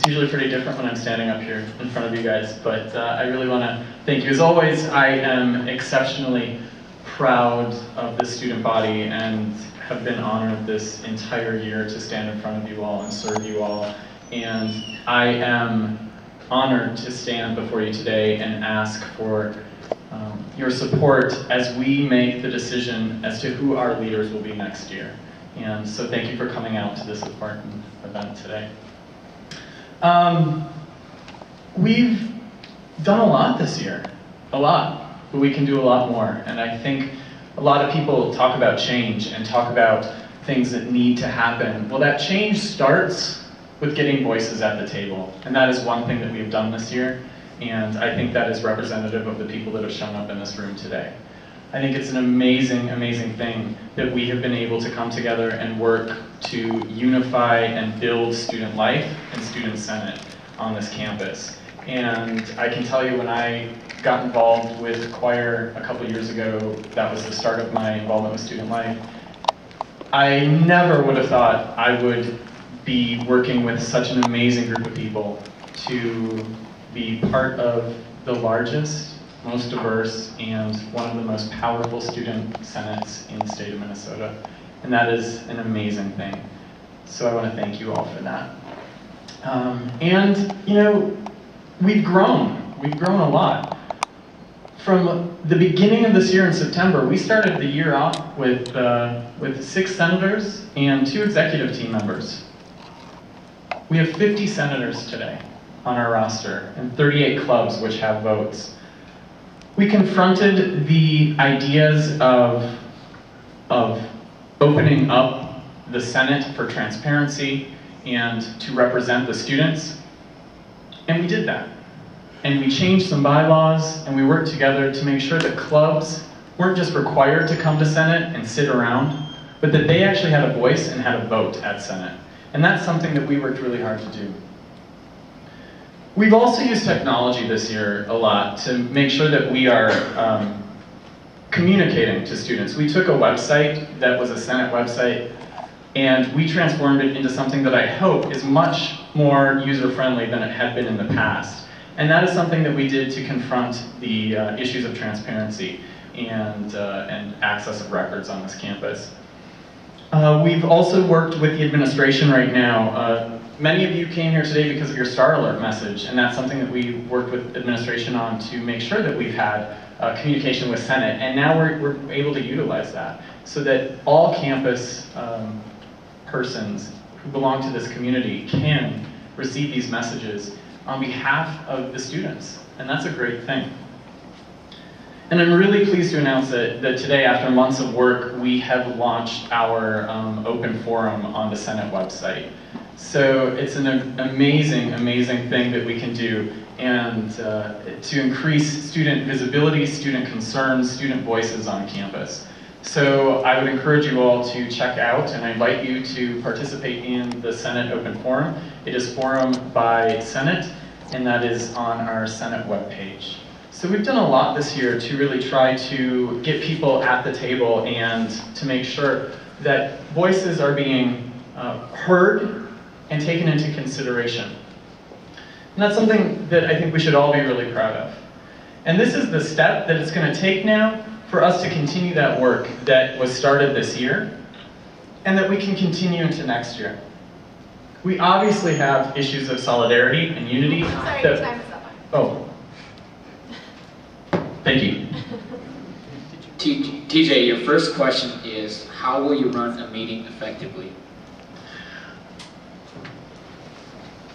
It's usually pretty different when I'm standing up here in front of you guys, but I really want to thank you. As always, I am exceptionally proud of the student body and have been honored this entire year to stand in front of you all and serve you all. And I am honored to stand before you today and ask for your support as we make the decision as to who our leaders will be next year. And so thank you for coming out to this important event today. We've done a lot this year, a lot, but we can do a lot more. And I think a lot of people talk about change and talk about things that need to happen. Well, that change starts with getting voices at the table. And that is one thing that we've done this year. And I think that is representative of the people that have shown up in this room today. I think it's an amazing, amazing thing that we have been able to come together and work to unify and build student life and student senate on this campus. And I can tell you when I got involved with choir a couple years ago, that was the start of my involvement with student life. I never would have thought I would be working with such an amazing group of people to be part of the largest, most diverse, and one of the most powerful student senates in the state of Minnesota. And that is an amazing thing. So I want to thank you all for that. And, you know, we've grown. We've grown a lot. From the beginning of this year in September, we started the year off with 6 senators and 2 executive team members. We have 50 senators today on our roster and 38 clubs which have votes. We confronted the ideas of opening up the Senate for transparency and to represent the students, and we did that. And we changed some bylaws, and we worked together to make sure that clubs weren't just required to come to Senate and sit around, but that they actually had a voice and had a vote at Senate. And that's something that we worked really hard to do. We've also used technology this year a lot to make sure that we are communicating to students. We took a website that was a Senate website and we transformed it into something that I hope is much more user-friendly than it had been in the past. And that is something that we did to confront the issues of transparency and access of records on this campus. We've also worked with the administration right now. Many of you came here today because of your Star Alert message, and that's something that we worked with administration on to make sure that we've had communication with Senate, and now we're able to utilize that so that all campus persons who belong to this community can receive these messages on behalf of the students, and that's a great thing. And I'm really pleased to announce that today, after months of work, we have launched our open forum on the Senate website. So it's an amazing, amazing thing that we can do, and to increase student visibility, student concerns, student voices on campus. So I would encourage you all to check out, and I invite you to participate in the Senate Open Forum. It is Forum by Senate, and that is on our Senate webpage. So we've done a lot this year to really try to get people at the table and to make sure that voices are being heard and taken into consideration. And that's something that I think we should all be really proud of. And this is the step that it's going to take now for us to continue that work that was started this year, and that we can continue into next year. We obviously have issues of solidarity and unity. Sorry, time is up. Oh. Thank you. TJ, your first question is, how will you run a meeting effectively?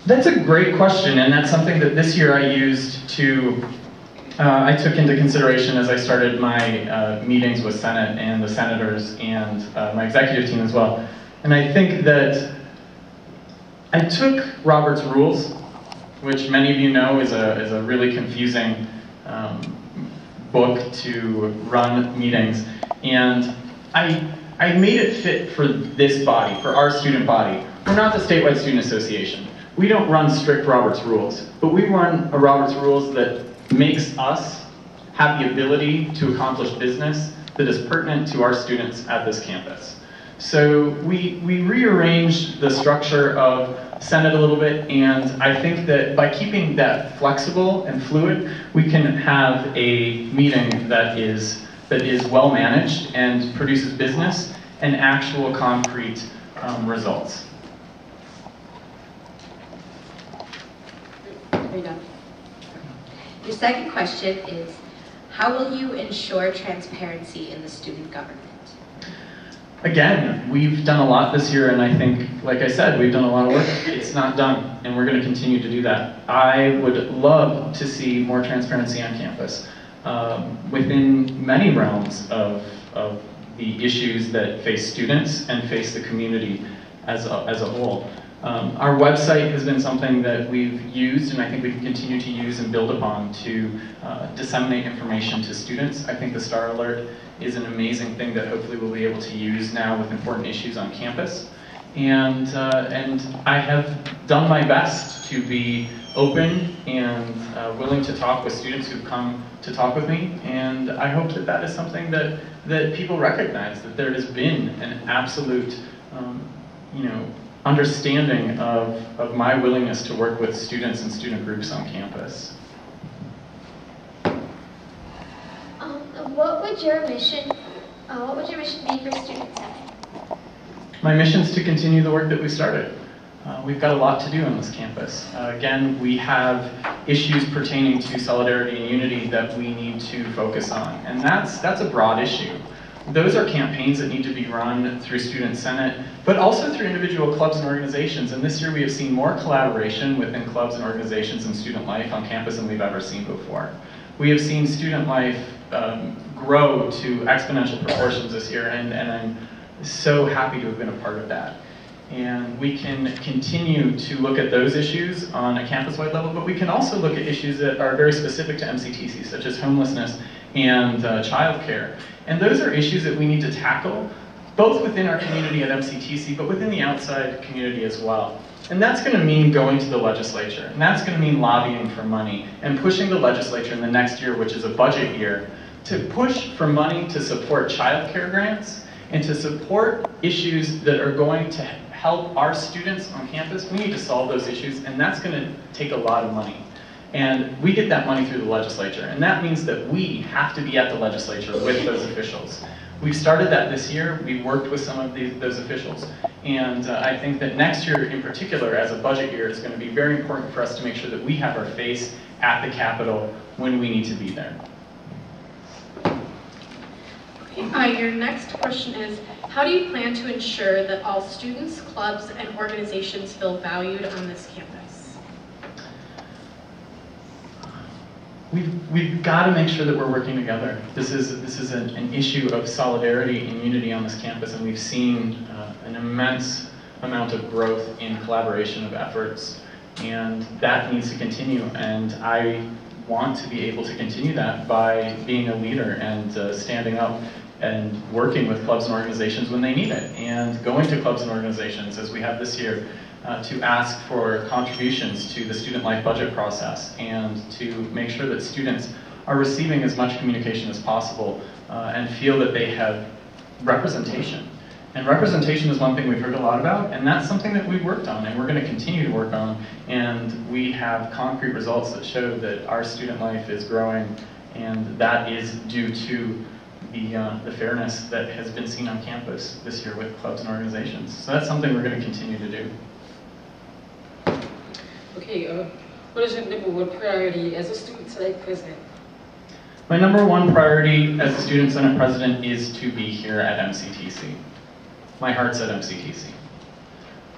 That's a great question, and that's something that this year I used to, I took into consideration as I started my meetings with Senate and the senators and my executive team as well. And I think that I took Robert's Rules, which many of you know is a really confusing book to run meetings, and I made it fit for this body, for our student body. We're not the Statewide Student Association. We don't run strict Robert's Rules, but we run a Robert's Rules that makes us have the ability to accomplish business that is pertinent to our students at this campus. So we rearranged the structure of Senate a little bit, and I think that by keeping that flexible and fluid, we can have a meeting that is well managed and produces business and actual concrete results. There you go. Your second question is, how will you ensure transparency in the student government? Again, we've done a lot this year, and I think, like I said, we've done a lot of work. It's not done, and we're going to continue to do that. I would love to see more transparency on campus within many realms of the issues that face students and face the community as a whole. Our website has been something that we've used, and I think we can continue to use and build upon to disseminate information to students. I think the Star Alert is an amazing thing that hopefully we'll be able to use now with important issues on campus. And I have done my best to be open and willing to talk with students who've come to talk with me, and I hope that that is something that people recognize, that there has been an absolute understanding of my willingness to work with students and student groups on campus. What would your mission be for Student Senate? My mission is to continue the work that we started. We've got a lot to do on this campus. Again, we have issues pertaining to solidarity and unity that we need to focus on, and that's a broad issue. Those are campaigns that need to be run through Student Senate, but also through individual clubs and organizations. And this year we have seen more collaboration within clubs and organizations and student life on campus than we've ever seen before. We have seen student life grow to exponential proportions this year, and I'm so happy to have been a part of that. And we can continue to look at those issues on a campus-wide level, but we can also look at issues that are very specific to MCTC, such as homelessness and childcare. And those are issues that we need to tackle, both within our community at MCTC, but within the outside community as well. And that's going to mean going to the legislature, and that's going to mean lobbying for money, and pushing the legislature in the next year, which is a budget year, to push for money to support childcare grants, and to support issues that are going to help our students on campus. We need to solve those issues, and that's going to take a lot of money. And we get that money through the legislature, and that means that we have to be at the legislature with those officials. We've started that this year. We've worked with some of those officials, and I think that next year in particular, as a budget year, is going to be very important for us to make sure that we have our face at the Capitol when we need to be there. Your next question is, how do you plan to ensure that all students, clubs, and organizations feel valued on this campus? We've got to make sure that we're working together. This is an issue of solidarity and unity on this campus, and we've seen an immense amount of growth in collaboration of efforts, and that needs to continue. And I want to be able to continue that by being a leader and standing up and working with clubs and organizations when they need it, and going to clubs and organizations, as we have this year, to ask for contributions to the student life budget process, and to make sure that students are receiving as much communication as possible and feel that they have representation. And representation is one thing we've heard a lot about, and that's something that we've worked on and we're going to continue to work on, and we have concrete results that show that our student life is growing, and that is due to the fairness that has been seen on campus this year with clubs and organizations. So that's something we're going to continue to do. Okay, what is your number one priority as a Student Senate President? My number one priority as a Student Senate President is to be here at MCTC. My heart's at MCTC.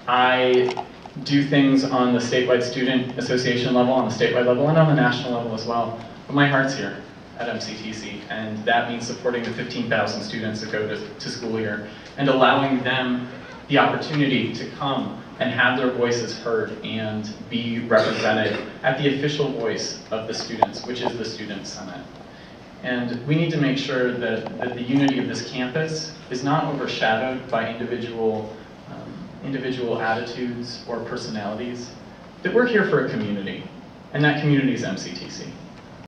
I do things on the statewide student association level, on the statewide level, and on the national level as well. But my heart's here at MCTC, and that means supporting the 15,000 students that go to school here, and allowing them the opportunity to come and have their voices heard and be represented at the official voice of the students, which is the Student Senate. And we need to make sure that the unity of this campus is not overshadowed by individual attitudes or personalities, that we're here for a community, and that community is MCTC.